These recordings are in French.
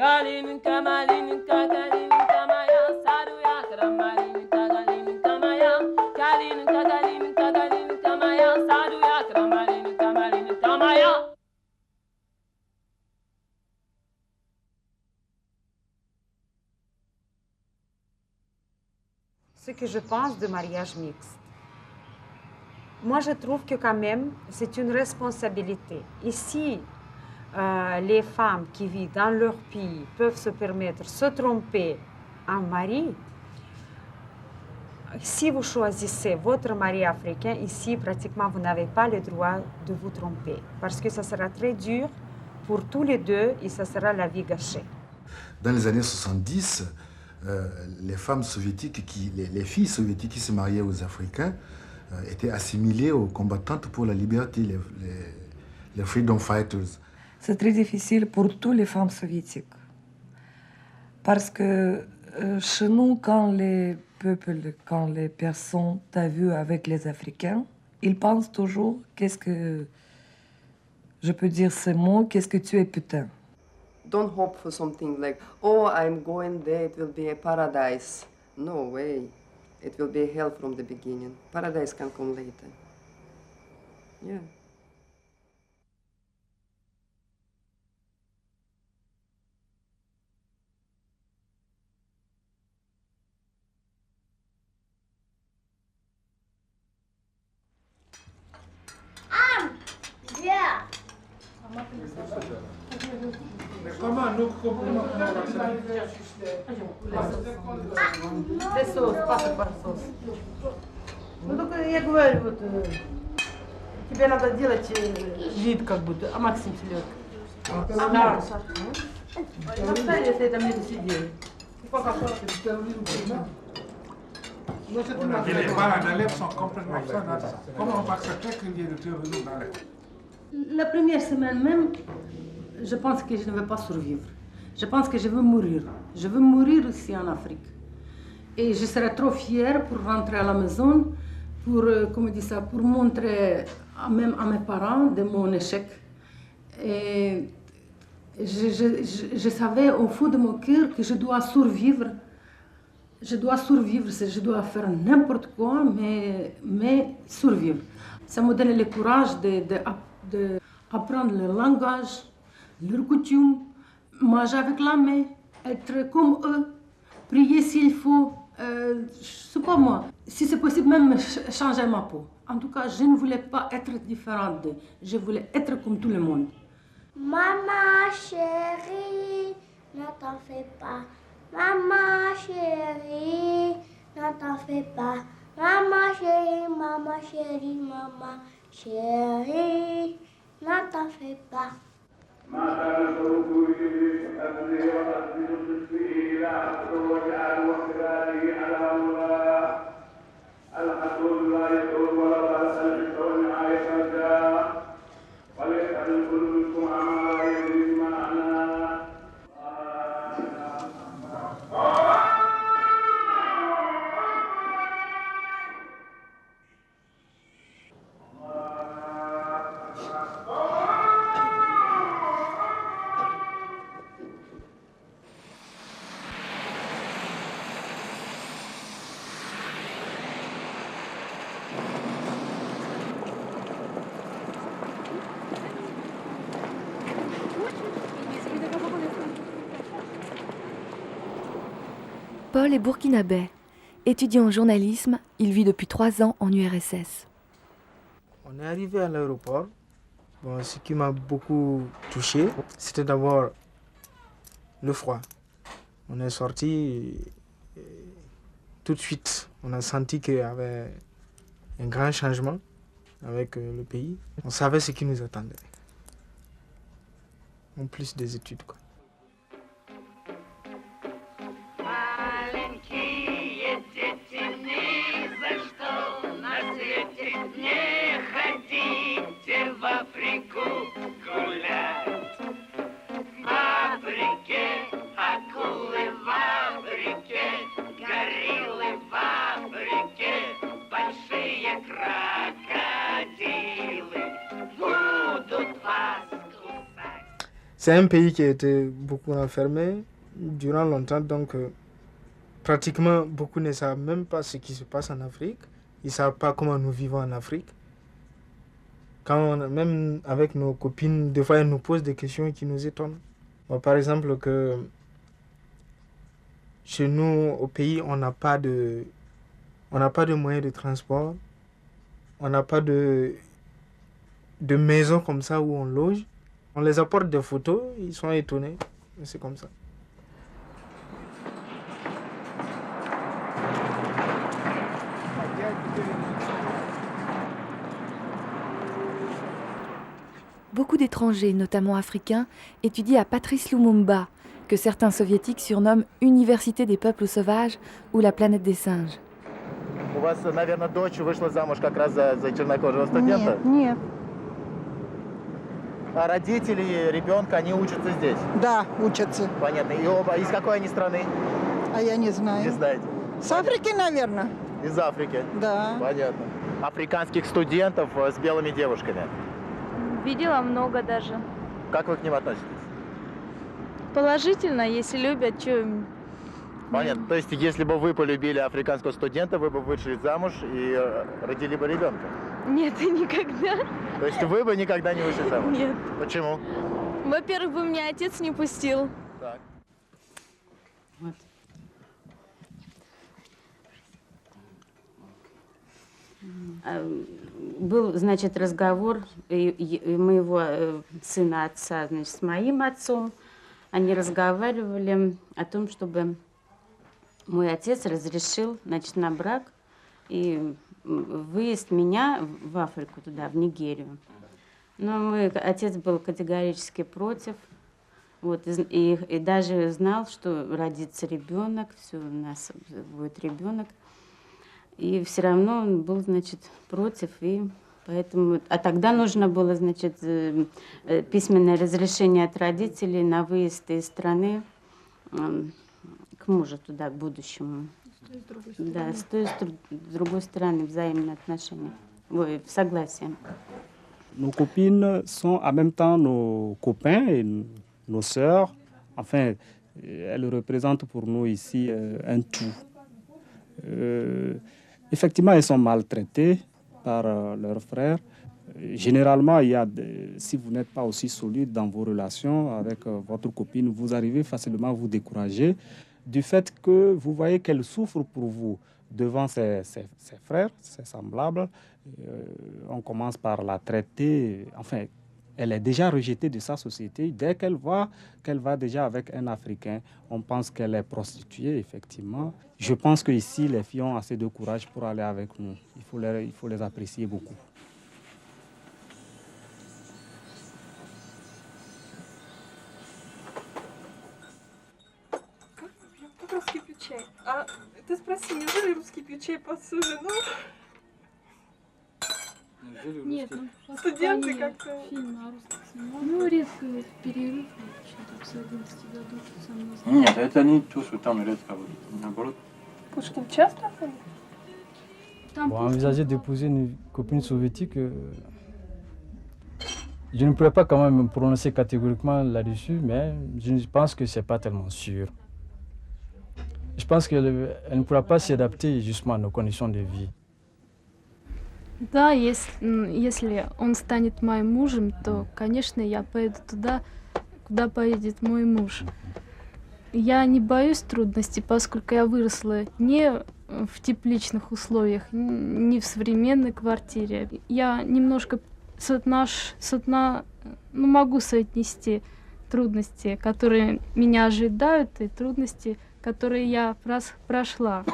Kalin kamalin kakalin kamaya saruya kramalin kakalin kamaya kalin kakalin kakalin kamaya saruya kramalin kamalin kamaya. Ce que je pense de mariage mixte. Moi, je trouve que quand même, c'est une responsabilité. Ici, les femmes qui vivent dans leur pays peuvent se permettre de se tromper en mari. Si vous choisissez votre mari africain, ici, pratiquement, vous n'avez pas le droit de vous tromper. Parce que ça sera très dur pour tous les deux et ça sera la vie gâchée. Dans les années 70, les femmes soviétiques, les filles soviétiques qui se mariaient aux Africains étaient assimilées aux combattantes pour la liberté, les freedom fighters. C'est très difficile pour toutes les femmes soviétiques. Parce que chez nous, quand les peuples, quand les personnes t'ont vu avec les Africains, ils pensent toujours, qu'est-ce que... Je peux dire ce mot, qu'est-ce que tu es putain. Don't hope for something like, oh, I'm going there, it will be a paradise. No way. It will be hell from the beginning. Paradise can come later. Yeah. Yeah. Comment nous comprenons Без соус, папа под соус. Ну только я говорю, вот тебе надо делать вид как будто, а Максим селедка. Да. Оставили, если там не досидели. Les parents d'élèves sont complètement absents dans ça. Comment on va accepter qu'il y ait de terrorisme dans l'école? La première semaine même, je pense que je ne vais pas survivre. Je pense que je veux mourir. Je veux mourir ici en Afrique. Et je serai trop fière pour rentrer à la maison, pour, comment on dit ça, pour montrer même à mes parents de mon échec. Et je savais au fond de mon cœur que je dois survivre. Je dois survivre, je dois faire n'importe quoi, mais survivre. Ça me donne le courage d'apprendre le langage, leurs coutumes, manger avec la main, être comme eux, prier s'il faut, c'est pas moi. Si c'est possible, même changer ma peau. En tout cas, je ne voulais pas être différente d'eux. Je voulais être comme tout le monde. Maman chérie, ne t'en fais pas. Maman chérie, ne t'en fais pas. Maman chérie, maman chérie, maman chérie, ne t'en fais pas. Paul est burkinabé. Étudiant en journalisme, il vit depuis 3 ans en URSS. On est arrivé à l'aéroport. Bon, ce qui m'a beaucoup touché, c'était d'abord le froid. On est sorti et tout de suite, on a senti qu'il y avait un grand changement avec le pays. On savait ce qui nous attendait. En plus des études, quoi. C'est un pays qui a été beaucoup enfermé durant longtemps, donc pratiquement beaucoup ne savent même pas ce qui se passe en Afrique. Ils ne savent pas comment nous vivons en Afrique. Même avec nos copines, des fois elles nous posent des questions qui nous étonnent. Bon, par exemple, que chez nous, au pays, on n'a pas de moyens de transport. On n'a pas de maison comme ça où on loge. On les apporte des photos, ils sont étonnés. C'est comme ça. Beaucoup d'étrangers, notamment africains, étudient à Patrice Lumumba, que certains soviétiques surnomment Université des peuples sauvages ou la planète des singes. У вас, наверное, дочь вышла замуж как раз за чернокожего студента? Нет. А родители ребенка, они учатся здесь? Да, учатся. Понятно. И оба, из какой они страны? А я не знаю. Не знаете? С Африки, наверное. Из Африки? Да. Понятно. Африканских студентов с белыми девушками? Видела много даже. Как вы к ним относитесь? Положительно, если любят, что... Понятно. То есть, если бы вы полюбили африканского студента, вы бы вышли замуж и родили бы ребенка? Нет, никогда. То есть вы бы никогда не вышли замуж? Нет. Почему? Во-первых, бы меня отец не пустил. Так. Вот. Был, значит, разговор моего сына отца, значит, с моим отцом. Они разговаривали о том, чтобы мой отец разрешил, значит, на брак и выезд меня в Африку, туда, в Нигерию. Но мой отец был категорически против. Вот, и даже знал, что родится ребенок, все, у нас будет ребенок. И все равно он был, значит, против, и поэтому... А тогда нужно было, значит, письменное разрешение от родителей на выезд из страны к мужу туда, к будущему. Да, с той и с другой стороны взаимные отношения, в согласии. Nos copines sont en même temps nos copains et nos sœurs. Enfin, elles représentent pour nous ici un tout. Effectivement, elles sont maltraitées par leurs frères. Généralement, si vous n'êtes pas aussi solide dans vos relations avec votre copine, vous arrivez facilement à vous décourager du fait que vous voyez qu'elle souffre pour vous devant ses frères, ses semblables. On commence par la traiter. Enfin, elle est déjà rejetée de sa société. Dès qu'elle voit qu'elle va déjà avec un Africain, on pense qu'elle est prostituée, effectivement. Je pense qu'ici, les filles ont assez de courage pour aller avec nous. Il faut les apprécier beaucoup. Как русский пьют чай? А ты спроси, неужели русский пьют чай под свою жену? Нет, ну, Студенты как-то... фильмы о русских снимали. Ну, редко в перерыв, что-то с 11 годов со мной. Нет, это не то, что там редко будет. Наоборот. Пушкин часто ходит? Bon, envisager d'épouser une copine soviétique, je ne pourrais pas quand même me prononcer catégoriquement là-dessus, mais je pense que ce n'est pas tellement sûr. Je pense qu'elle ne pourra pas s'adapter justement à nos conditions de vie. Да, если он станет моим мужем, то, конечно, я поеду туда, куда поедет мой муж. Я не боюсь трудностей, поскольку я выросла не в тепличных условиях, не в современной квартире. Я немножко могу соотнести трудности, которые меня ожидают, и трудности, которые я прошла.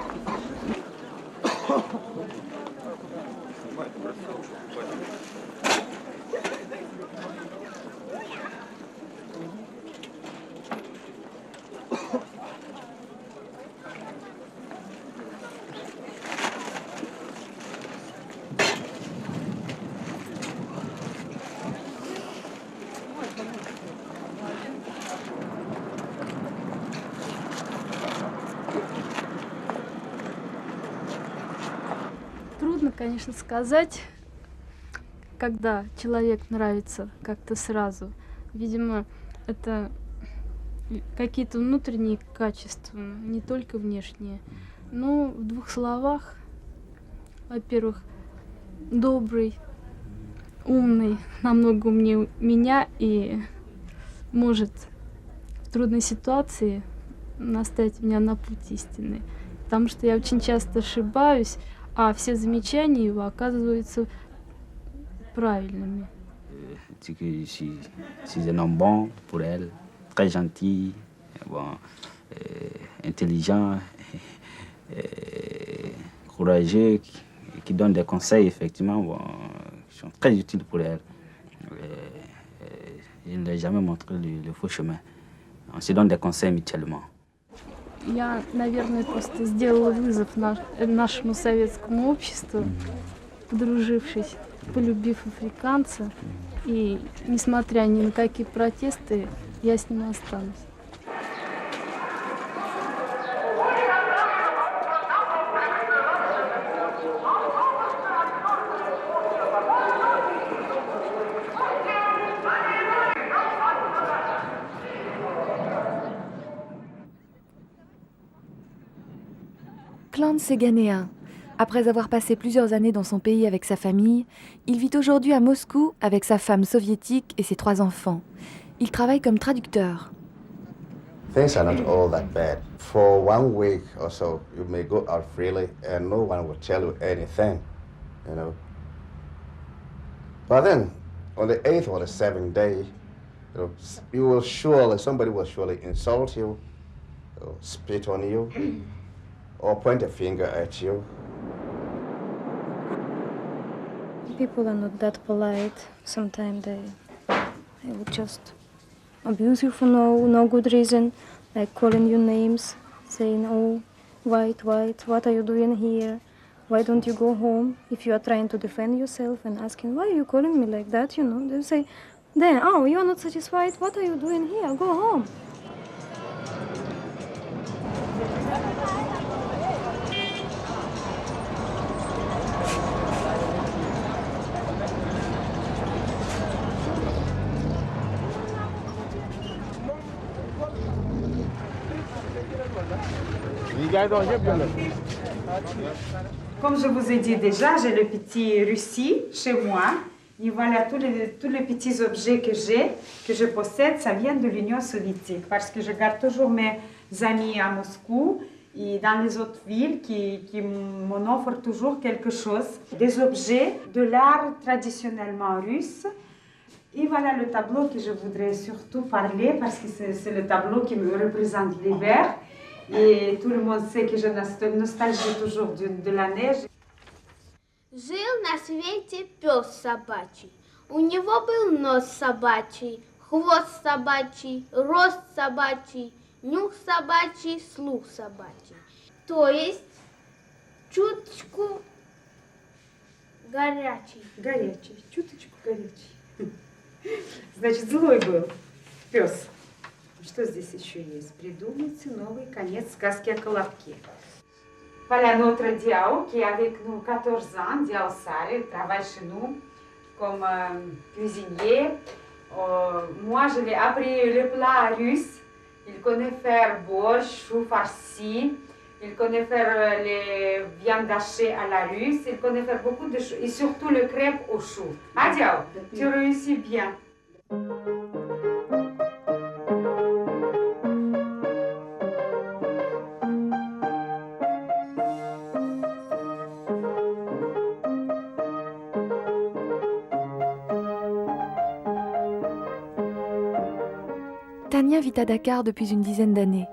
Трудно, конечно, сказать, когда человек нравится как-то сразу. Видимо, это какие-то внутренние качества, не только внешние. Но в двух словах, во-первых, добрый, умный, намного умнее меня и может в трудной ситуации наставить меня на путь истинный. Потому что я очень часто ошибаюсь, а все замечания его оказываются правильными. Je suis un homme bon pour elle, très gentil, bon, intelligent, courageux, qui donne des conseils effectivement bon, qui sont très utiles pour elle. Je ne l'ai jamais montré le faux chemin. On se donne des conseils mutuellement. Я, наверное, просто сделала вызов нашему советскому обществу, подружившись, полюбив африканца. И, несмотря ни на какие протесты, я с ним останусь. Clance est ghanéen. Après avoir passé plusieurs années dans son pays avec sa famille, il vit aujourd'hui à Moscou avec sa femme soviétique et ses 3 enfants. Il travaille comme traducteur. Things are not all that bad. For 1 week or so, you may go out freely and no one will tell you anything, you know. But then, on the 8th or the 7th day, somebody will surely insult you, or spit on you, or point a finger at you. People are not that polite. Sometimes they would just abuse you for no good reason, like calling you names, saying, "Oh, white, what are you doing here? Why don't you go home?" If you are trying to defend yourself and asking, "Why are you calling me like that?" They'll say, "Then, oh, you are not satisfied? What are you doing here? Go home." Comme je vous ai dit déjà, j'ai le petit Russie chez moi. Et voilà, tous les petits objets que je possède, ça vient de l'Union soviétique. Parce que je garde toujours mes amis à Moscou et dans les autres villes qui m'en offrent toujours quelque chose. Des objets de l'art traditionnellement russe. Et voilà le tableau que je voudrais surtout parler parce que c'est le tableau qui me représente l'hiver. Et tout le monde sait que je nostalgie toujours de la neige. Жил на свете пес собачий. У него был нос собачий, хвост собачий, рост собачий, нюх собачий, слух собачий. То есть чуточку горячий. Горячий, чуточку горячий. Значит, злой был пес. Что здесь еще есть? Придумайте новый конец сказки о Колобке. Voilà notre Diao qui est avec nous 14 ans, Diao Sare, il travaille chez nous comme cuisinier. Moi, je l'ai appris le plat russe. Il connaît faire borsch, chou farci. Il connaît faire les viandes hachées à la russe. Il connaît faire beaucoup de choses. Et surtout le crêpe au chou. Ah, Diao, tu réussis bien. Tania vit à Dakar depuis une dizaine d'années.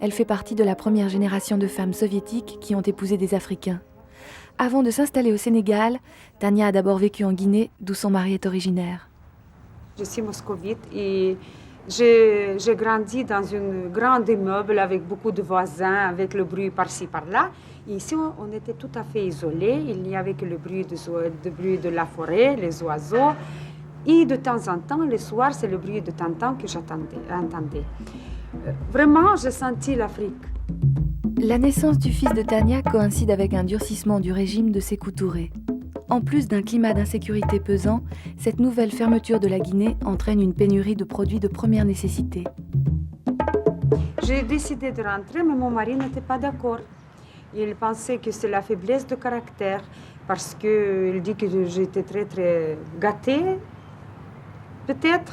Elle fait partie de la première génération de femmes soviétiques qui ont épousé des Africains. Avant de s'installer au Sénégal, Tania a d'abord vécu en Guinée, d'où son mari est originaire. Je suis moscovite et j'ai grandi dans un grand immeuble avec beaucoup de voisins, avec le bruit par-ci, par-là. Et ici, on était tout à fait isolés. Il n'y avait que le bruit de la forêt, les oiseaux. Et de temps en temps, le soir, c'est le bruit de Tintin que j'entendais. Vraiment, j'ai senti l'Afrique. La naissance du fils de Tania coïncide avec un durcissement du régime de Sékou Touré. En plus d'un climat d'insécurité pesant, cette nouvelle fermeture de la Guinée entraîne une pénurie de produits de première nécessité. J'ai décidé de rentrer, mais mon mari n'était pas d'accord. Il pensait que c'est la faiblesse de caractère, parce qu'il dit que j'étais très, très gâtée, peut-être,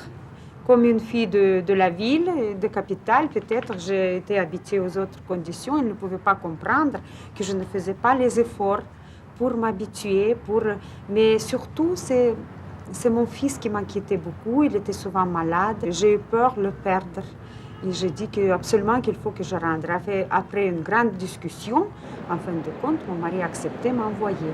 comme une fille de la ville, de capitale, peut-être. J'ai été habituée aux autres conditions. Il ne pouvait pas comprendre que je ne faisais pas les efforts pour m'habituer, mais surtout, c'est mon fils qui m'inquiétait beaucoup. Il était souvent malade. J'ai eu peur de le perdre. Et j'ai dit absolument qu'il faut que je rentre. Après une grande discussion, en fin de compte, mon mari a accepté de m'envoyer.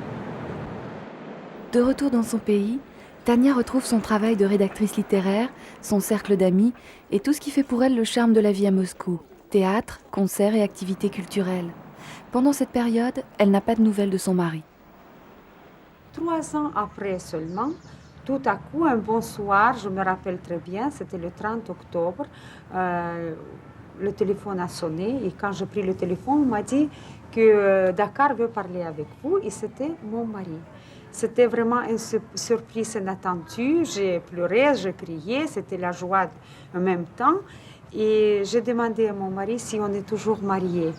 De retour dans son pays, Tania retrouve son travail de rédactrice littéraire, son cercle d'amis et tout ce qui fait pour elle le charme de la vie à Moscou. Théâtre, concerts et activités culturelles. Pendant cette période, elle n'a pas de nouvelles de son mari. 3 ans après seulement, tout à coup, un bon soir, je me rappelle très bien, c'était le 30 octobre, le téléphone a sonné et quand j'ai pris le téléphone, on m'a dit que Dakar veut parler avec vous et c'était mon mari. C'était vraiment une surprise inattendue, j'ai pleuré, j'ai crié, c'était la joie en même temps et j'ai demandé à mon mari si on est toujours mariés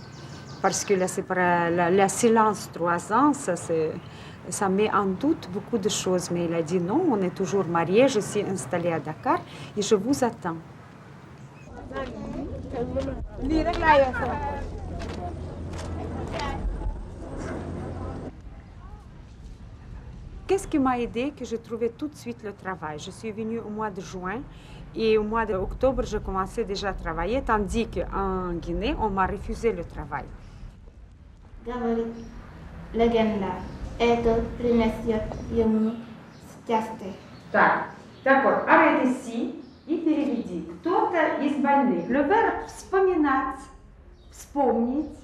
parce que la silence 3 ans, ça met en doute beaucoup de choses, mais il a dit non, on est toujours mariés, je suis installée à Dakar et je vous attends. Qu'est-ce qui m'a aidé? Que j'ai trouvé tout de suite le travail. Je suis venue au mois de juin et au mois d'octobre, je commençais déjà à travailler, tandis qu'en Guinée, on m'a refusé le travail. D'accord, arrête ici и переведи. Кто-то из больных. Le verbe вспоминать, вспомнить,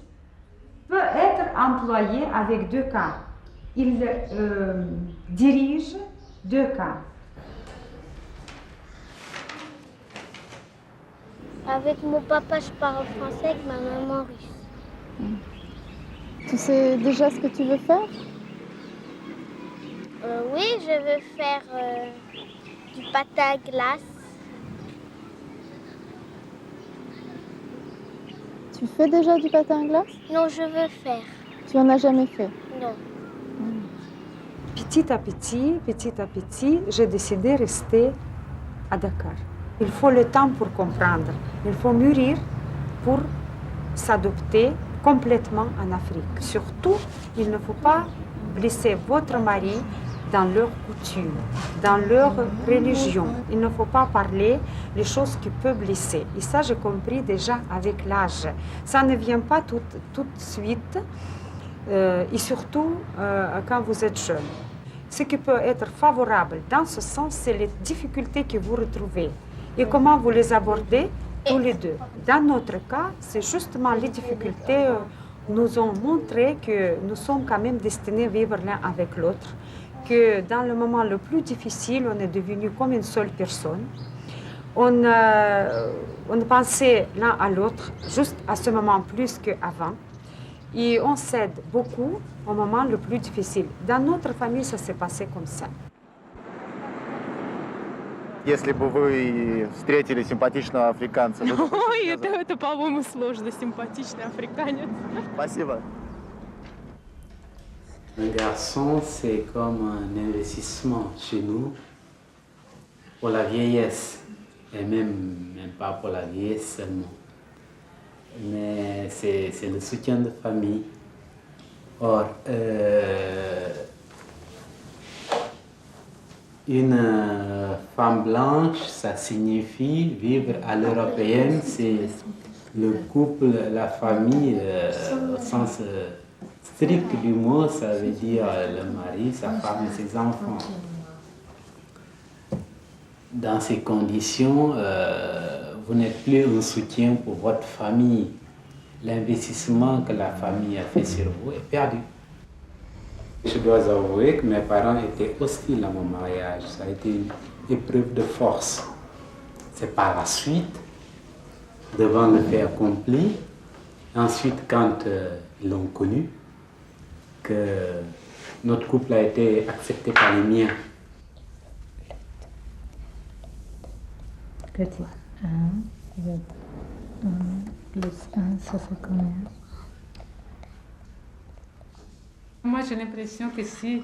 peut être employé avec 2 cas. Il dirige 2 cas. Avec mon papa, je parle français, avec ma maman russe. Tu sais déjà ce que tu veux faire? Oui, je veux faire du patin à glace. Tu fais déjà du patin à glace? Non, je veux faire. Tu en as jamais fait? Non. Petit à petit, j'ai décidé de rester à Dakar. Il faut le temps pour comprendre. Il faut mûrir pour s'adopter complètement en Afrique. Surtout, il ne faut pas blesser votre mari dans leurs coutumes, dans leur religion. Il ne faut pas parler les choses qui peuvent blesser. Et ça, j'ai compris déjà avec l'âge. Ça ne vient pas tout de suite. Et surtout quand vous êtes jeune. Ce qui peut être favorable dans ce sens, c'est les difficultés que vous retrouvez et comment vous les abordez tous les deux. Dans notre cas, c'est justement les difficultés nous ont montré que nous sommes quand même destinés à vivre l'un avec l'autre, que dans le moment le plus difficile, on est devenu comme une seule personne. On pensait l'un à l'autre, juste à ce moment plus qu'avant. Et on s'aide beaucoup au moment le plus difficile. Dans notre famille, ça s'est passé comme ça. Если бы вы встретили симпатичного африканца... Ой, это, по-моему, сложно, симпатичный африканец. Спасибо. Un garçon, c'est comme un investissement chez nous pour la vieillesse, et même pas pour la vieillesse seulement. Mais c'est le soutien de famille. Or, une femme blanche, ça signifie vivre à l'européenne, c'est le couple, la famille, au sens strict du mot, ça veut dire le mari, sa femme et ses enfants. Dans ces conditions, vous n'êtes plus un soutien pour votre famille. L'investissement que la famille a fait sur vous est perdu. Je dois avouer que mes parents étaient hostiles à mon mariage. Ça a été une épreuve de force. C'est par la suite, devant le fait accompli, ensuite quand ils l'ont connu, que notre couple a été accepté par les miens. Petit 1, 1 plus 1, ça fait combien? Moi, j'ai l'impression que si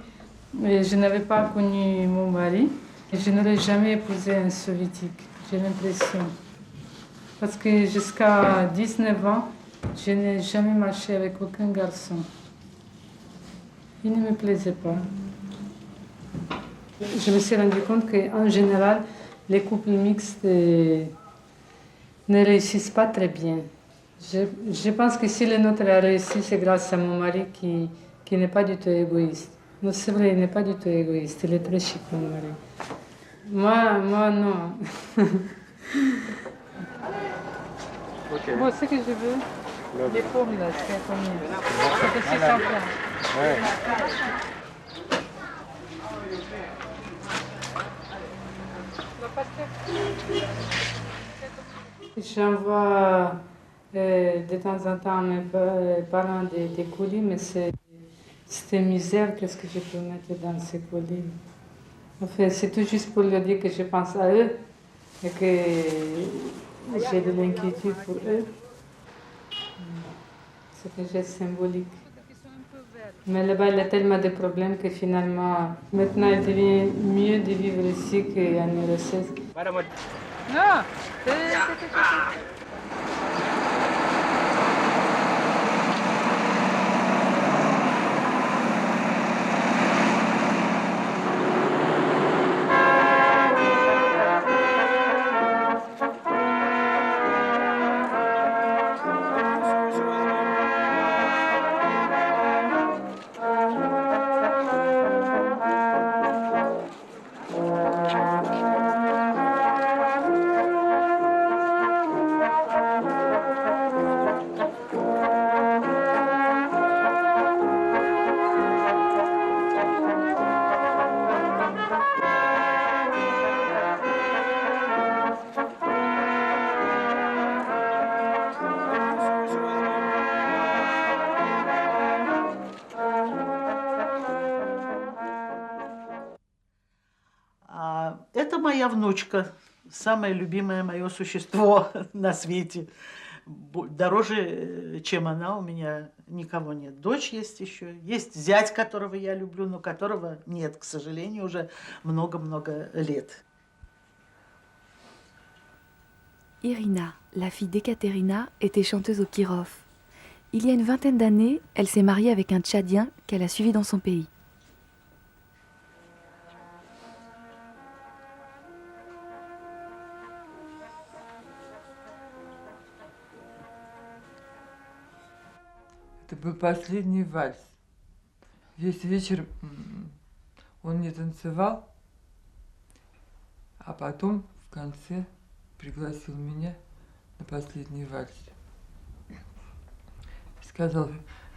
je n'avais pas connu mon mari, je n'aurais jamais épousé un soviétique. J'ai l'impression. Parce que jusqu'à 19 ans, je n'ai jamais marché avec aucun garçon. Il ne me plaisait pas. Je me suis rendu compte qu'en général, les couples mixtes ne réussissent pas très bien. Je pense que si le nôtre a réussi, c'est grâce à mon mari qui n'est pas du tout égoïste. Non, c'est vrai, il n'est pas du tout égoïste. Il est très chic, mon mari. Moi non. Okay. Bon, ce que je veux, les pommes là, c'est combien? C'est aussi 100 francs. Ouais. J'envoie de temps en temps à mes parents des colis, mais c'est misère, qu'est-ce que je peux mettre dans ces colis. Enfin, c'est tout juste pour leur dire que je pense à eux et que j'ai de l'inquiétude pour eux. C'est un geste symbolique. Mais là-bas, il y a tellement de problèmes que finalement, maintenant, il devient mieux de vivre ici qu'en URSS. Non, Это моя внучка, самое любимое мое существо на свете. Дороже, чем она, у меня никого нет. Дочь есть еще, есть зять, которого я люблю, но которого нет, к сожалению, уже много-много лет. Irina, la fille d'Ekaterina, était chanteuse au Kirov. Il y a une vingtaine d'années, elle s'est mariée avec un Tchadien qu'elle a suivi dans son pays. Это был последний вальс. Весь вечер он не танцевал, а потом в конце пригласил меня на последний вальс. Сказал,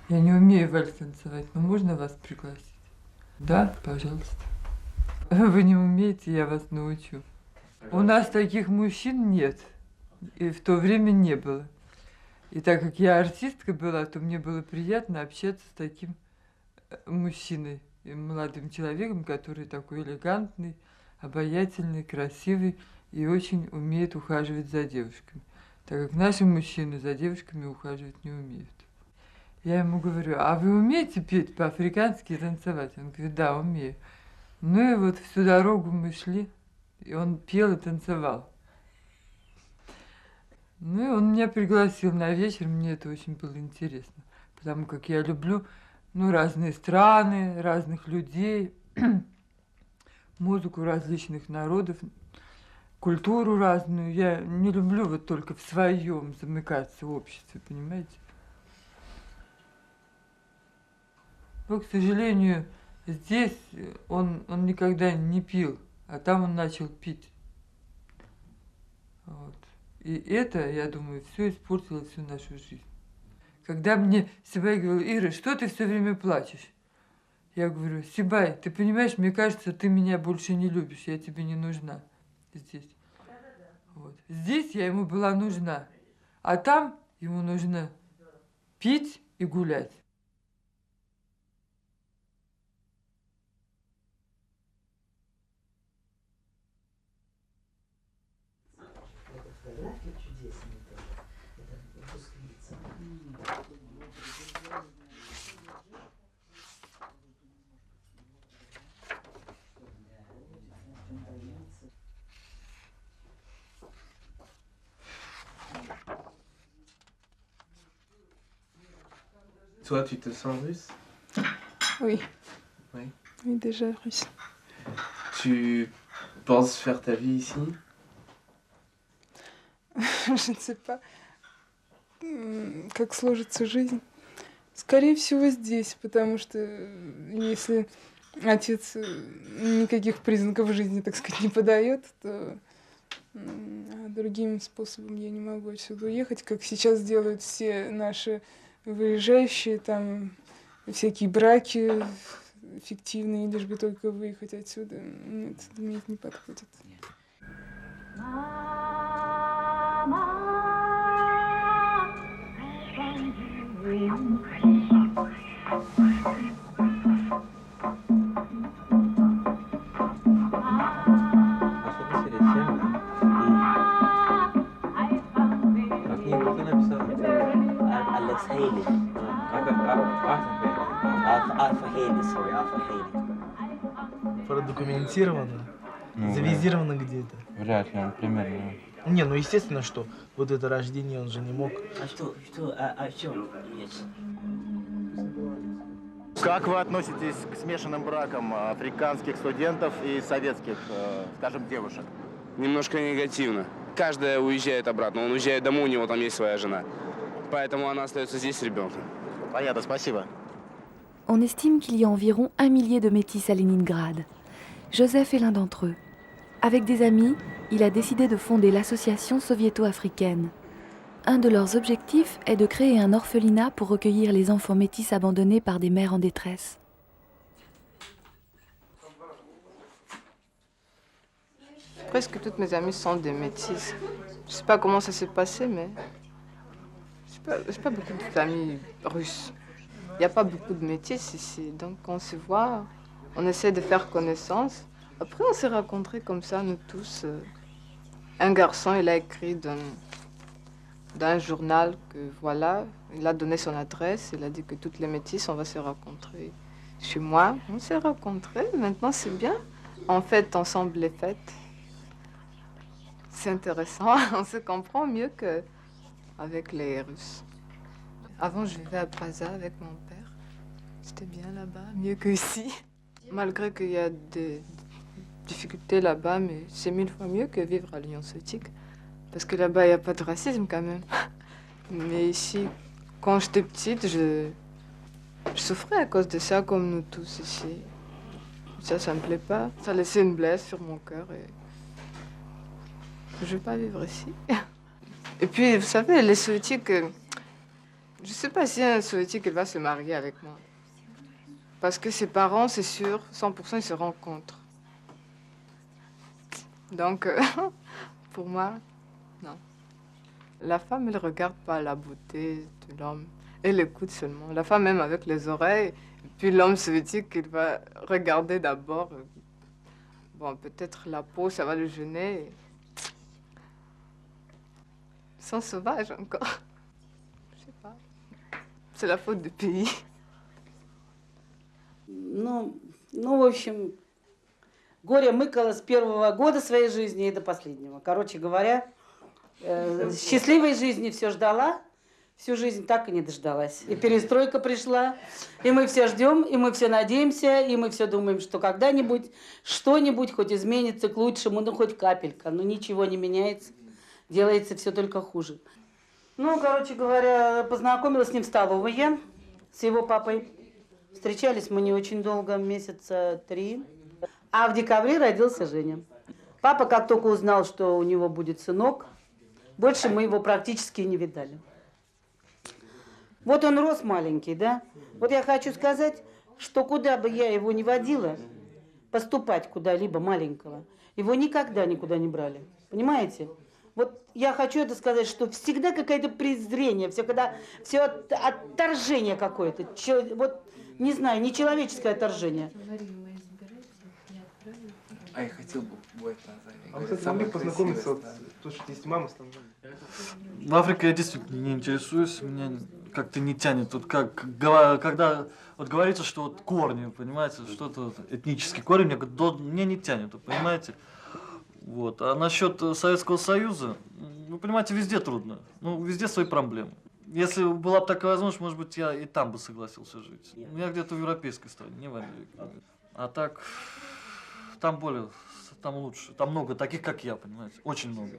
я не умею вальс танцевать, но можно вас пригласить? Да, пожалуйста. Вы не умеете, я вас научу. У нас таких мужчин нет, и в то время не было. И так как я артистка была, то мне было приятно общаться с таким мужчиной, молодым человеком, который такой элегантный, обаятельный, красивый и очень умеет ухаживать за девушками. Так как наши мужчины за девушками ухаживать не умеют. Я ему говорю, а вы умеете петь по-африкански и танцевать? Он говорит, да, умею. Ну и вот всю дорогу мы шли, и он пел и танцевал. Ну и он меня пригласил на вечер, мне это очень было интересно, потому как я люблю разные страны, разных людей, музыку различных народов, культуру разную. Я не люблю вот только в своем замыкаться в обществе, понимаете? Но, к сожалению, здесь он никогда не пил, а там он начал пить. Вот. И это, я думаю, все испортило всю нашу жизнь. Когда мне Сибай говорил, Ира, что ты все время плачешь? Я говорю, Сибай, ты понимаешь, мне кажется, ты меня больше не любишь, я тебе не нужна здесь. Вот. Здесь я ему была нужна, а там ему нужно пить и гулять. Toi, tu te sens russe? Oui. Oui. Oui, déjà russe. Tu penses faire ta vie ici? Je не sais pas, как сложится жизнь. Скорее всего, здесь, потому что если отец никаких признаков жизни, так сказать, не подает, то другим способом я не могу отсюда уехать, как сейчас делают все наши выезжающие, там всякие браки фиктивные, лишь бы только выехать отсюда. Нет, мне это не подходит. Alex Haley. Arthur Haley, sorry, Arthur Haley. Продокументировано? Завизировано где-то? Вряд ли, он примерно. Не, ну естественно, что вот это рождение он же не мог. Как вы относитесь к смешанным бракам африканских студентов и советских, скажем, девушек? Немножко негативно. Каждая уезжает обратно. Он уезжает домой, у него там есть своя жена. Поэтому она остается здесь с ребенком. Понятно, спасибо. On estime qu'il y a environ 1 millier de métis à Leningrad. Joseph est l'un d'entre eux. Avec des amis, il a décidé de fonder l'association soviéto-africaine. Un de leurs objectifs est de créer un orphelinat pour recueillir les enfants métis abandonnés par des mères en détresse. Presque toutes mes amies sont des métisses. Je sais pas comment ça s'est passé, mais j'ai pas beaucoup de familles russes. Il n'y a pas beaucoup de métis ici, donc on se voit, on essaie de faire connaissance. Après, on s'est rencontrés comme ça, nous tous. Un garçon, il a écrit dans un journal que voilà, il a donné son adresse, il a dit que toutes les métisses, on va se rencontrer chez moi. On s'est rencontrés, maintenant c'est bien. On fête ensemble les fêtes. C'est intéressant, on se comprend mieux qu'avec les Russes. Avant, je vivais à Praza avec mon père. C'était bien là-bas, mieux qu'ici. Malgré qu'il y a des difficultés là-bas, mais c'est 1000 fois mieux que vivre à l'Union soviétique. Parce que là-bas, il n'y a pas de racisme quand même. Mais ici, quand j'étais petite, je souffrais à cause de ça, comme nous tous ici. Ça me plaît pas. Ça laissait une blesse sur mon cœur et je ne veux pas vivre ici. Et puis, vous savez, les soviétiques, je ne sais pas si un soviétique va se marier avec moi. Parce que ses parents, c'est sûr, 100% ils se rencontrent. Donc, pour moi, non. La femme, elle ne regarde pas la beauté de l'homme. Elle écoute seulement. La femme, même avec les oreilles. Et puis l'homme soviétique, il va regarder d'abord. Bon, peut-être la peau, ça va le gêner. Ils sont sauvages encore. Je sais pas. C'est la faute du pays. Ну, в общем, горе мыкало с первого года своей жизни и до последнего. Короче говоря, счастливой жизни все ждала, всю жизнь так и не дождалась. И перестройка пришла, и мы все ждем, и мы все надеемся, и мы все думаем, что когда-нибудь что-нибудь хоть изменится к лучшему, ну хоть капелька, но ничего не меняется, делается все только хуже. Ну, короче говоря, познакомилась с ним в столовой я, с его папой. Встречались мы не очень долго, месяца 3. А в декабре родился Женя. Папа, как только узнал, что у него будет сынок, больше мы его практически не видали. Вот он рос маленький, да? Вот я хочу сказать, что куда бы я его ни водила, поступать куда-либо маленького, его никогда никуда не брали. Понимаете? Вот я хочу это сказать, что всегда какое-то презрение, всегда все отторжение какое-то. Вот, не знаю, нечеловеческое отторжение. А я хотел бы это. А вы, кстати, могли познакомиться, то, что есть мама с тобой? В Африке я действительно не интересуюсь, меня как-то не тянет. Вот когда вот говорится, что вот корни, понимаете, что-то вот, этнический корень, мне не тянет, понимаете. Вот. А насчет Советского Союза, вы понимаете, везде трудно, ну, везде свои проблемы. Если была бы такая возможность, может быть, я и там бы согласился жить. Ну, я где-то в европейской стране, не в Америке. А так, там лучше. Там много таких, как я, понимаете? Очень много.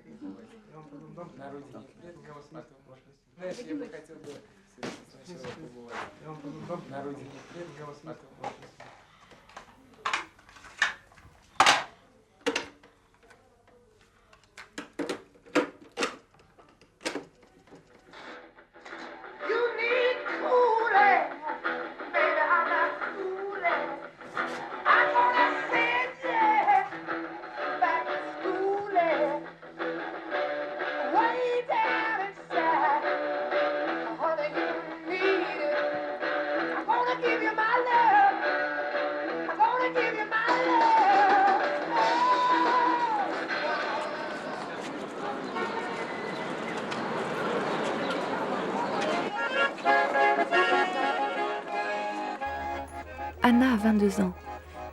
Anna a 22 ans.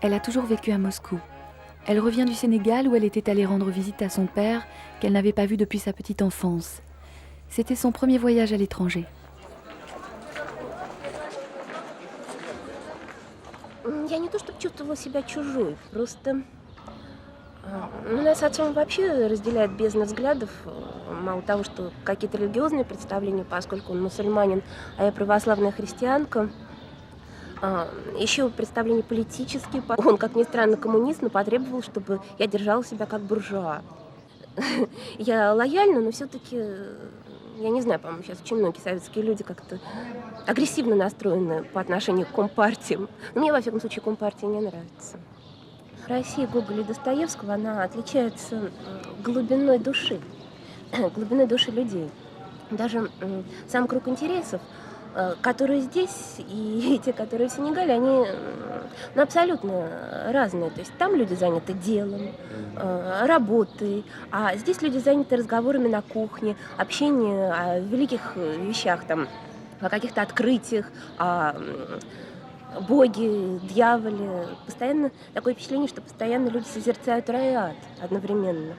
Elle a toujours vécu à Moscou. Elle revient du Sénégal où elle était allée rendre visite à son père qu'elle n'avait pas vu depuis sa petite enfance. C'était son premier voyage à l'étranger. Я не то чтобы чувствовала себя чужой, просто нас с отцом вообще разделяет бездна взглядов. Мало того, что какие-то религиозные представления, поскольку он мусульманин, а я православная христианка. Еще представления политические. Он, как ни странно, коммунист, но потребовал, чтобы я держала себя как буржуа. Я лояльна, но все-таки, я не знаю, по-моему, сейчас очень многие советские люди как-то агрессивно настроены по отношению к компартиям. Но мне, во всяком случае, компартия не нравится. Россия Гоголя и Достоевского, она отличается глубиной души людей. Даже сам круг интересов, которые здесь и те, которые в Сенегале, они абсолютно разные. То есть там люди заняты делом, работой, а здесь люди заняты разговорами на кухне, общением о великих вещах, там, о каких-то открытиях, о Боге, дьяволе. Постоянно такое впечатление, что постоянно люди созерцают рай и ад одновременно.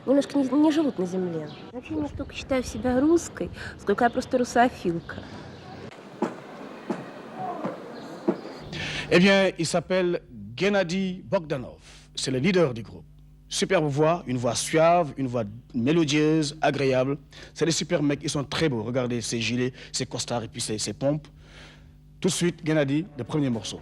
Немножко не живут на земле. Вообще не столько считаю себя русской, сколько я просто русофилка. Eh bien, il s'appelle Gennady Bogdanov. C'est le leader du groupe. Superbe voix, une voix suave, une voix mélodieuse, agréable. C'est des super mecs, ils sont très beaux. Regardez ces gilets, ces costards et puis ces pompes. Tout de suite, Gennady, le premier morceau.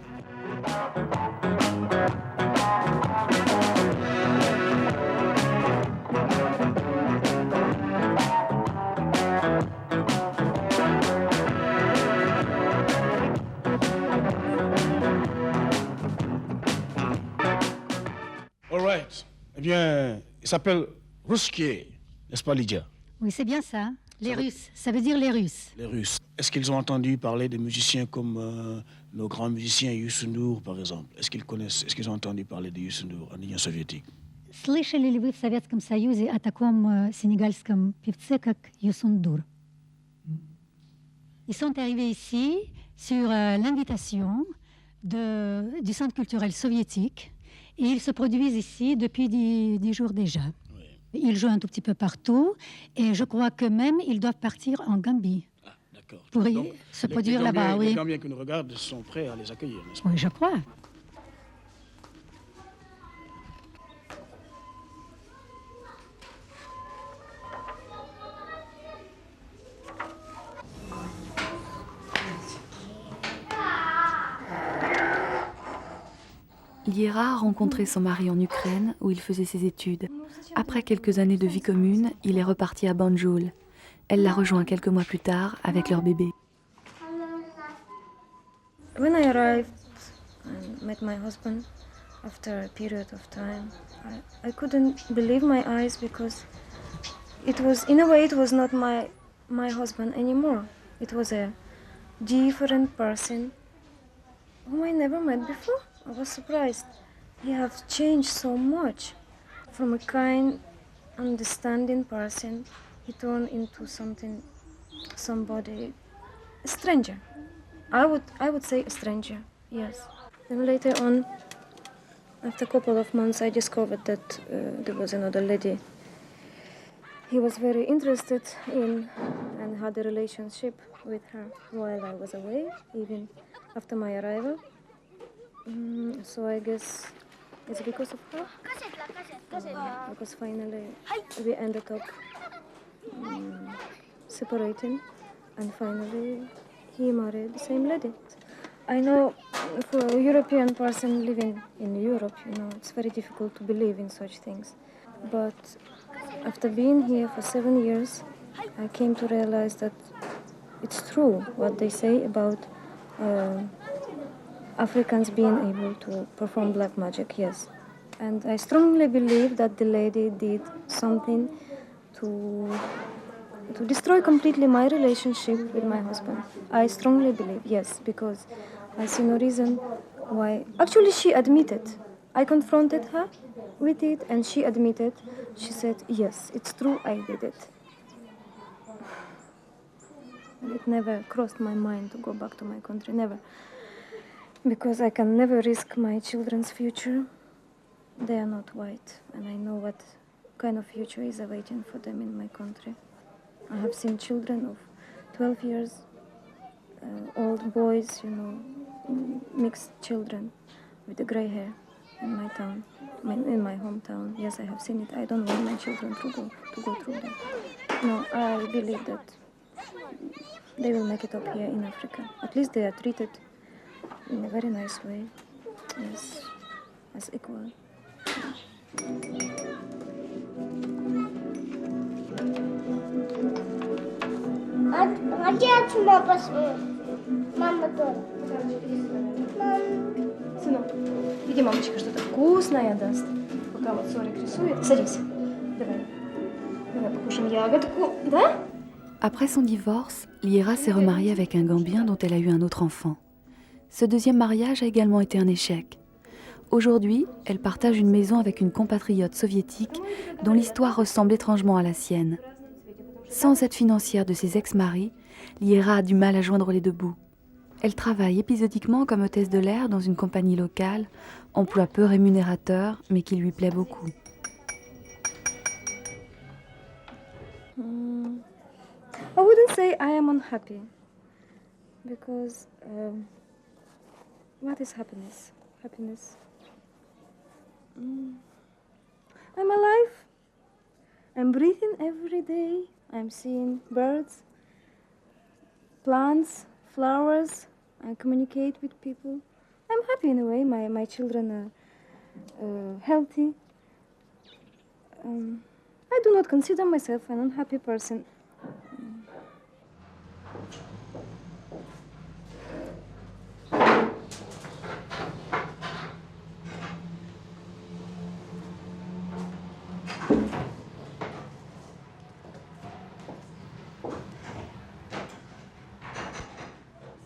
All right. Eh bien, il s'appelle Ruskier, n'est-ce pas, Lydia? Oui, c'est bien ça. Les Russes, ça veut dire les Russes. Les Russes. Est-ce qu'ils ont entendu parler de musiciens comme nos grands musiciens Youssou N'Dour, par exemple? Est-ce qu'ils ont entendu parler de Youssou N'Dour en Union soviétique? Слышали ли вы в Советском Союзе о таком сенегальском певце, как Youssou N'Dour? Ils sont arrivés ici sur l'invitation du Centre culturel soviétique et ils se produisent ici depuis 10 jours déjà. Ils jouent un tout petit peu partout et je crois que même ils doivent partir en Gambie. Ah, d'accord. Pour se produire là-bas, oui. Les Gambiens qui nous regardent sont prêts à les accueillir, n'est-ce pas? Oui, je crois. Liera a rencontré son mari en Ukraine où il faisait ses études. Après quelques années de vie commune, il est reparti à Banjul. Elle l'a rejoint quelques mois plus tard avec leur bébé. When I arrived and met my husband after a period of time, I couldn't believe my eyes because it was, in a way, it was not my husband anymore. It was a different person whom I never met before. I was surprised. He has changed so much. From a kind, understanding person, he turned into somebody, a stranger. I would say a stranger, yes. Then later on, after a couple of months, I discovered that there was another lady he was very interested in, and had a relationship with her while I was away, even after my arrival. So I guess it's because of her. Because finally we ended up separating, and finally he married the same lady. I know for a European person living in Europe, it's very difficult to believe in such things. But after being here for 7 years, I came to realize that it's true what they say about Africans being able to perform black magic, yes. And I strongly believe that the lady did something to destroy completely my relationship with my husband. I strongly believe, yes, because I see no reason why. Actually, she admitted. I confronted her with it, and she admitted. She said, yes, it's true, I did it. It never crossed my mind to go back to my country, never. Because I can never risk my children's future. They are not white, and I know what kind of future is awaiting for them in my country. I have seen children of 12 years, old boys, mixed children with the gray hair in my town, in my hometown. Yes, I have seen it. I don't want my children to go through that. No, I believe that they will make it up here in Africa. At least they are treated in a very nice way, yes, as equal. Отец мой посмотрит. Мама тоже. Сынок, иди, мамочка что-то вкусное даст. Пока вот Сорик рисует. Садись. Давай покушаем ягодку, да? Après son divorce, Liera s'est remariée avec un Gambien dont elle a eu un autre enfant. Ce deuxième mariage a également été un échec. Aujourd'hui, elle partage une maison avec une compatriote soviétique dont l'histoire ressemble étrangement à la sienne. Sans aide financière de ses ex-maris, Liera a du mal à joindre les deux bouts. Elle travaille épisodiquement comme hôtesse de l'air dans une compagnie locale, emploi peu rémunérateur mais qui lui plaît beaucoup. I wouldn't say I am unhappy, because what is happiness? Happiness. I'm alive. I'm breathing every day. I'm seeing birds, plants, flowers. I communicate with people. I'm happy in a way. My children are healthy. I do not consider myself an unhappy person.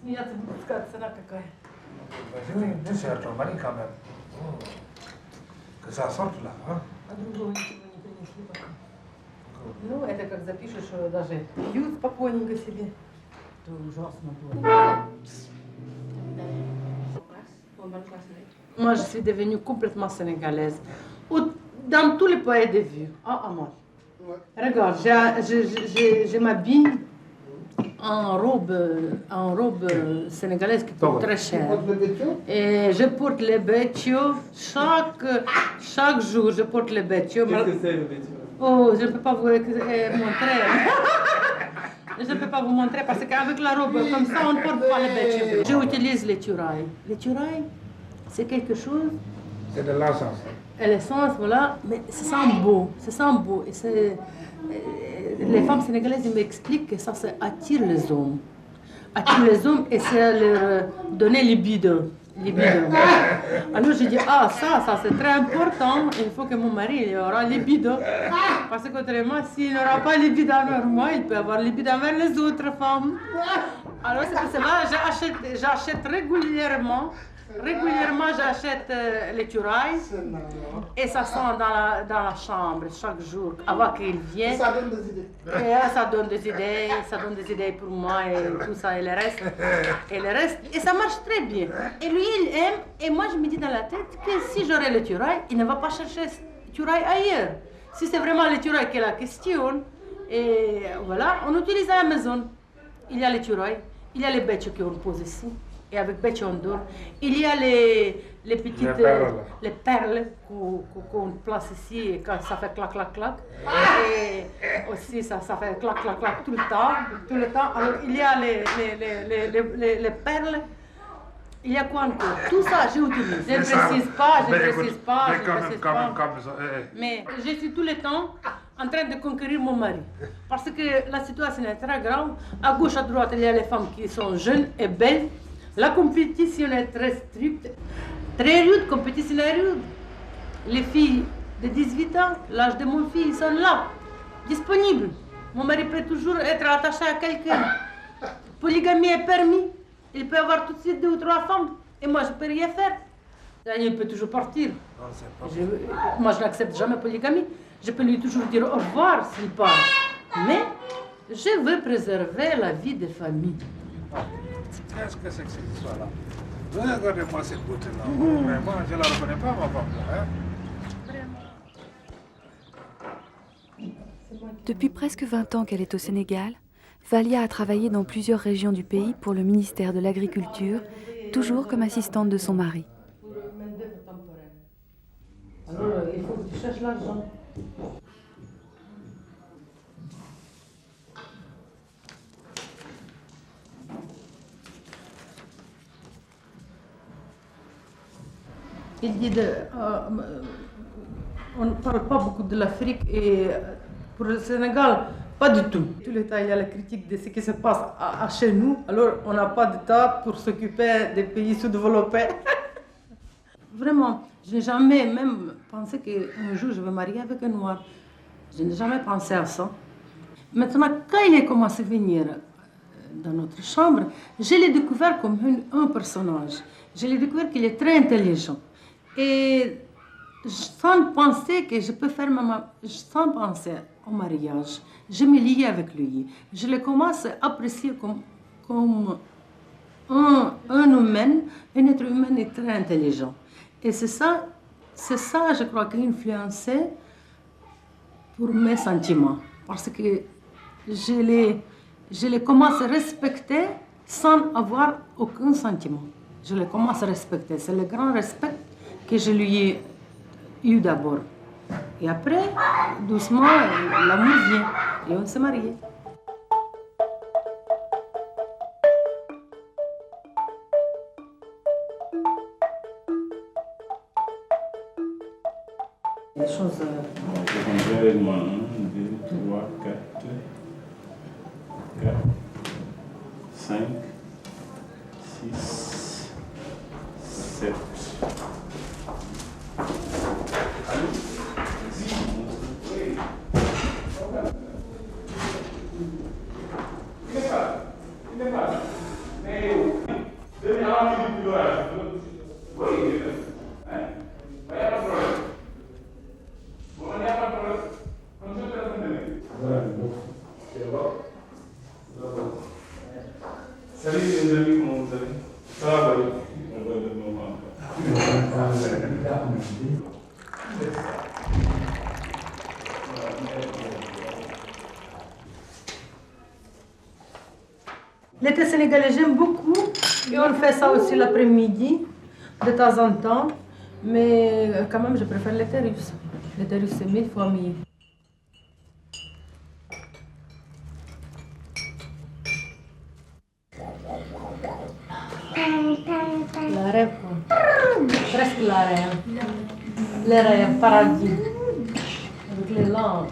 Смеяться будет, сказать, цена какая. А другого ничего не принесли пока. Ну, это как запишешь, даже пьют спокойненько себе. Это ужасно было. Moi, je suis devenue complètement sénégalaise. Dans tous les points de vue. Ah, moi. Regarde, je m'habille en robe sénégalaise qui coûte très cher. Et je porte les bétios chaque jour. Je porte les bétios. Qu'est-ce que c'est le bétio? Oh, je ne peux pas vous montrer. Je ne peux pas vous montrer parce qu'avec la robe comme ça, on ne porte pas les bétios. J'utilise les turailles. Les turailles, c'est quelque chose. C'est de l'essence. Et l'essence, voilà, mais ça sent beau. Ça sent beau. Et c'est... Les femmes sénégalaises m'expliquent que ça attire les hommes. Attire les hommes et ça leur donner libido. Alors je dis, ça c'est très important. Il faut que mon mari il aura libido. Parce qu'autrement, s'il n'aura pas libido envers moi, il peut avoir libido envers les autres femmes. Alors c'est pour cela que j'achète régulièrement. Régulièrement, j'achète les turailles et ça sent dans la chambre chaque jour avant qu'il vienne. Ça donne des idées. Et ça donne des idées pour moi et tout ça et le reste. Et ça marche très bien. Et lui, il aime. Et moi, je me dis dans la tête que si j'aurais le turaille, il ne va pas chercher turaille ailleurs. Si c'est vraiment le turaille qui est la question, Et voilà, on utilise à la maison. Il y a les turailles, il y a les bêches qu'on pose ici. Et avec bêches on dort. Il y a les petites les perles qu'on place ici et quand ça fait clac, clac, clac. Et aussi ça fait clac, clac, clac tout le temps. Alors il y a les perles. Il y a quoi encore? Tout ça, j'utilise. Je ne précise pas. Mais je suis tout le temps en train de conquérir mon mari. Parce que la situation est très grave. À gauche, à droite, il y a les femmes qui sont jeunes et belles. La compétition est très stricte. Très rude, compétition est rude. Les filles de 18 ans, l'âge de mon fils, ils sont là, disponibles. Mon mari peut toujours être attaché à quelqu'un. Polygamie est permis. Il peut avoir tout de suite 2 ou 3 femmes. Et moi, je ne peux rien faire. Il peut toujours partir. Moi, je n'accepte jamais polygamie. Je peux lui toujours dire au revoir s'il part. Mais je veux préserver la vie des familles. Qu'est-ce que c'est que cette histoire-là? Regardez-moi cette beauté-là. Vraiment, je ne la reconnais pas, ma femme. Depuis presque 20 ans qu'elle est au Sénégal, Valia a travaillé dans plusieurs régions du pays pour le ministère de l'Agriculture, toujours comme assistante de son mari. Alors, il faut que tu cherches l'argent. Il dit on ne parle pas beaucoup de l'Afrique et pour le Sénégal, pas du tout. Tout le temps, il y a la critique de ce qui se passe chez nous. Alors, on n'a pas de temps pour s'occuper des pays sous-développés. Vraiment, je n'ai jamais même pensé qu'un jour je vais marier avec un noir. Je n'ai jamais pensé à ça. Maintenant, quand il a commencé à venir dans notre chambre, je l'ai découvert comme un personnage. Je l'ai découvert qu'il est très intelligent. Et sans penser que je peux faire sans penser au mariage, je me lie avec lui. Je le commence à apprécier comme un humain, un être humain est très intelligent. Et c'est ça, je crois, qui a influencé pour mes sentiments. Parce que je les commence à respecter sans avoir aucun sentiment. Je les commence à respecter. C'est le grand respect que je lui ai eu d'abord. Et après, doucement, l'amour vient et on s'est mariés. Les choses... 1, 2, 3, 4, 5, 6, 7. Salut les amis, comment vous allez? Ça va, oui. On va de moment. L'été sénégalais, j'aime beaucoup. Et on fait ça aussi l'après-midi, de temps en temps. Mais quand même, je préfère l'été russe. L'été russe, c'est 1000 fois mieux. La rêve, quoi. Presque la rêve. Les rêves, paradis. Avec les langues.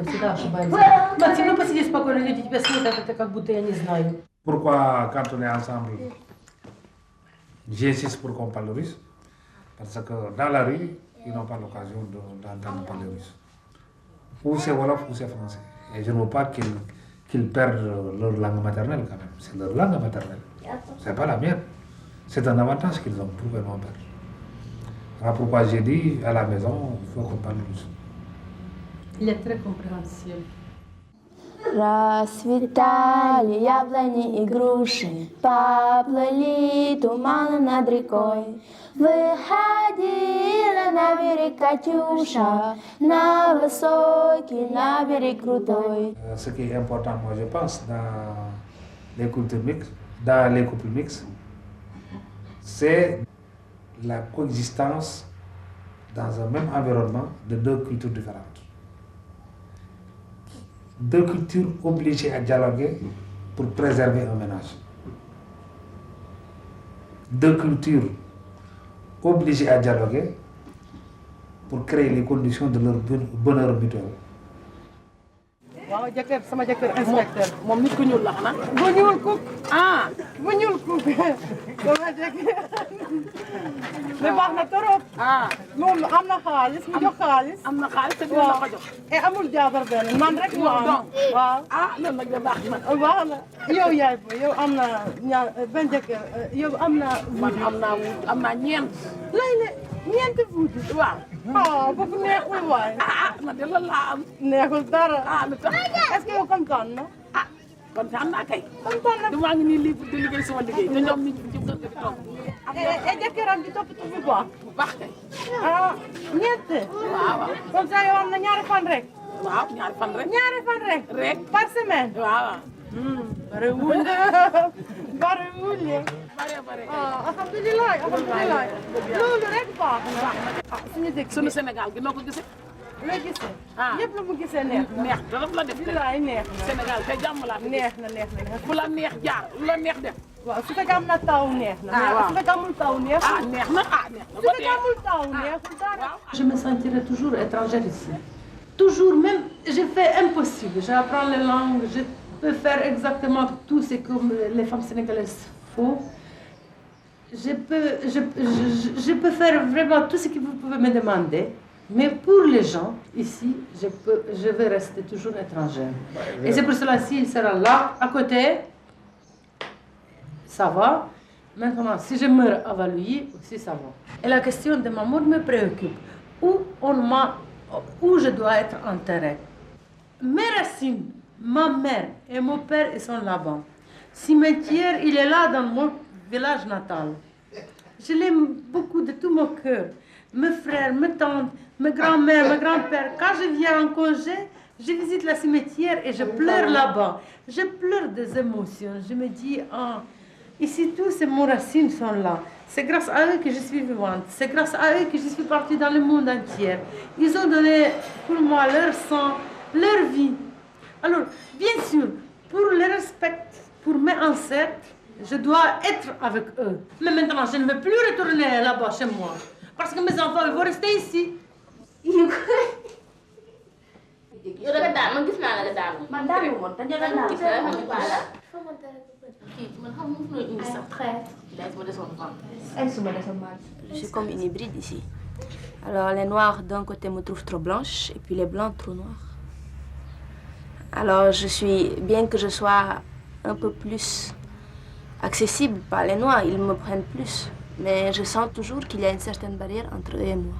Всегда ошибаемся. Максим, ну посиди спокойно, люди тебя смотрят, это как будто я не знаю. Pourquoi, quand on est ensemble, j'insiste pour qu'on parle russe? Parce que dans la rue, ils n'ont pas l'occasion d'entendre parler russe. Ou c'est Wolof ou c'est français. Et je ne veux pas qu'ils perdent leur langue maternelle quand même. C'est leur langue maternelle. C'est pas la mienne. C'est un avantage qu'ils ont pour mon père. Voilà pourquoi j'ai dit à la maison, il faut qu'on parle russe. Il est très compréhensible. Расцветали яблони и груши, поплыли туманы над рекой. Выходила на берег Катюша, на высокий, на берег крутой. Ce qui est important, moi, je pense, dans les cultures mixtes, dans les couples mixtes, c'est la coexistence dans un même environnement de deux cultures différentes. Deux cultures obligées à dialoguer pour préserver un ménage. Deux cultures obligées à dialoguer pour créer les conditions de leur bonheur mutuel. waaw jëkkër sama jëkkër inspecteur moom nit ku ñuul la xanaa. bu ñuul kuk ah bu ñuul kuk sama jëkkër mais baax na trop. ah moom am na xaalis mu jox xaalis. am na xaalis te dina la ko jox. et amul jaabar benn man rek moo am. waaw ah loolu nag da baax na. baax na yow yaay bo yow am na ñaar benn jëkkër yow am na. man am naa ñeent. lay ne ñeenti fuuti. waaw. ah boobu neexul waay. ah man de loolu laa am. neexul dara. ah lu tax est-ce que yow kontaan na. ah kontaan naa kay. kontaan na maa ngi nii lii di liggéey sama liggéey. te ñoom nit ñi ci kër gi di toog. et jëkkëram di toppatoo bu baax. bu baax kay. ah ñett. waaw waaw. comme ça yow am na ñaari fan rek. waaw ñaari fan rek. ñaari fan rek. rek par semaine. waaw waaw. bariwul. bariwul yéen. bare ah alhamdulilah alhamdulilah. loolu rek baax na. ah suñu dëkk suñu Sénégal gi noo ko gisee. loo gisee. ah ñëpp la mu gisee neex na. neex dara la def. bilaay neex na Sénégal kay jàmm laa. neex na neex na. fu la neex jaar lu la neex def. waaw su fekkee am na taw neex na. ah waaw su fekkee amul taw neex. ah neex na ah neex na. su fekkee amul taw neexul dara. je me sentirai toujours étrangère ici. toujours même je fais impossible. j'apprends les langues. je peux faire exactement tout ce que les femmes sénégalaises font. Je peux faire vraiment tout ce que vous pouvez me demander, mais pour les gens ici, je vais rester toujours étrangère. Et c'est pour cela, s'il sera là, à côté, ça va. Maintenant, si je meurs à Valouilly, aussi ça va. Et la question de ma mort me préoccupe. Où je dois être enterrée. Mes racines, ma mère et mon père, ils sont là-bas. Cimetière, il est là dans mon village natal. Je l'aime beaucoup de tout mon cœur. Mes frères, mes tantes, mes grands-mères, mes grands-pères. Quand je viens en congé, je visite la cimetière et je pleure là-bas. Je pleure des émotions. Je me dis, ah, ici tous ces mes racines sont là. C'est grâce à eux que je suis vivante. C'est grâce à eux que je suis partie dans le monde entier. Ils ont donné pour moi leur sang, leur vie. Alors, bien sûr, pour le respect, pour mes ancêtres, je dois être avec eux. Mais maintenant, je ne veux plus retourner là-bas chez moi. Parce que mes enfants, ils vont rester ici. Je suis comme une hybride ici. Alors les noirs d'un côté me trouvent trop blanche et puis les blancs trop noirs. Alors bien que je sois un peu plus accessible par les noirs, ils me prennent plus. Mais je sens toujours qu'il y a une certaine barrière entre eux et moi.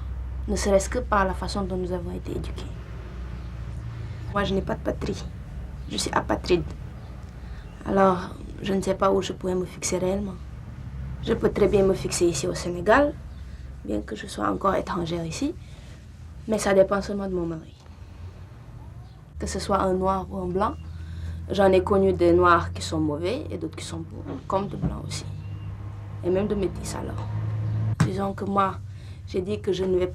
Ne serait-ce que par la façon dont nous avons été éduqués. Moi, je n'ai pas de patrie. Je suis apatride. Alors, je ne sais pas où je pourrais me fixer réellement. Je peux très bien me fixer ici au Sénégal, bien que je sois encore étrangère ici. Mais ça dépend seulement de mon mari. Que ce soit un noir ou un blanc, j'en ai connu des noirs qui sont mauvais et d'autres qui sont bons, comme de blancs aussi. Et même de métis alors. Disons que moi, j'ai dit que je ne vais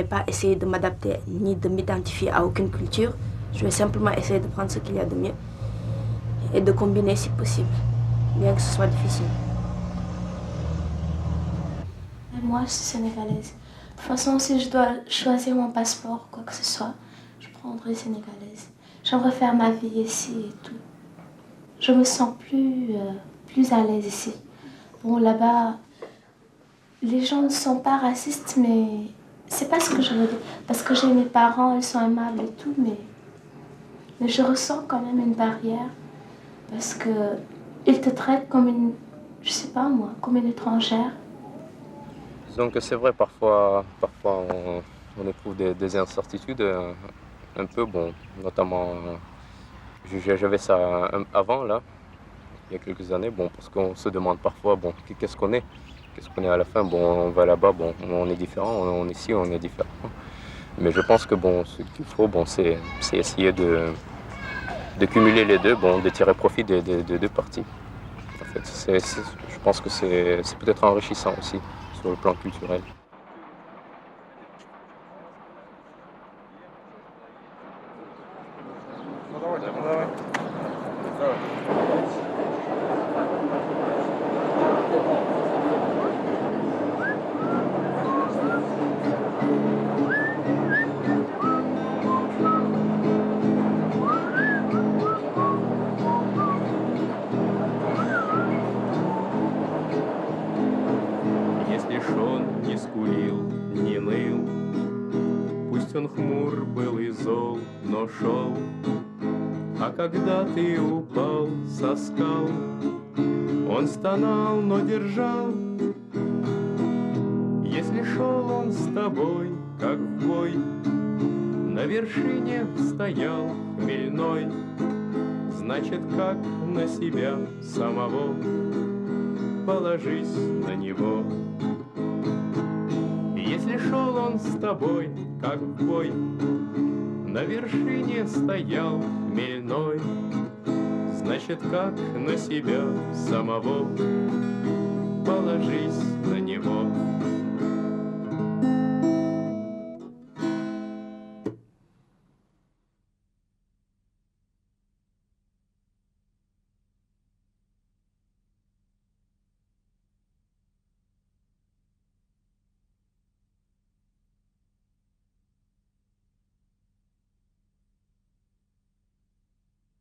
pas essayer de m'adapter ni de m'identifier à aucune culture. Je vais simplement essayer de prendre ce qu'il y a de mieux et de combiner si possible, bien que ce soit difficile. Et moi, je suis sénégalaise. De toute façon, si je dois choisir mon passeport, quoi que ce soit, je prendrai sénégalaise. J'aimerais faire ma vie ici et tout. Je me sens plus à l'aise ici. Bon, là-bas, les gens ne sont pas racistes, mais c'est pas ce que je veux dire. Parce que j'ai mes parents, ils sont aimables et tout, mais je ressens quand même une barrière. Parce qu'ils te traitent comme une, je sais pas moi, comme une étrangère. Disons que c'est vrai, parfois on éprouve des incertitudes un peu, bon, notamment, j'avais ça avant, là, il y a quelques années, bon, parce qu'on se demande parfois, bon, qu'est-ce qu'on est, Qu'est-ce qu'on est à la fin? Bon, on va là-bas, bon, on est différent, on est ici, on est différent. Mais je pense que bon, ce qu'il faut, bon, c'est essayer de cumuler les deux, bon, de tirer profit des deux parties. En fait, je pense que c'est peut-être enrichissant aussi sur le plan culturel. Он хмур был и зол, но шел. А когда ты упал со скал, он стонал, но держал. Если шел он с тобой, как в бой, на вершине стоял хмельной, значит, как на себя самого, положись на него. Если шел он с тобой, как в бой, на вершине стоял хмельной, значит, как на себя самого, положись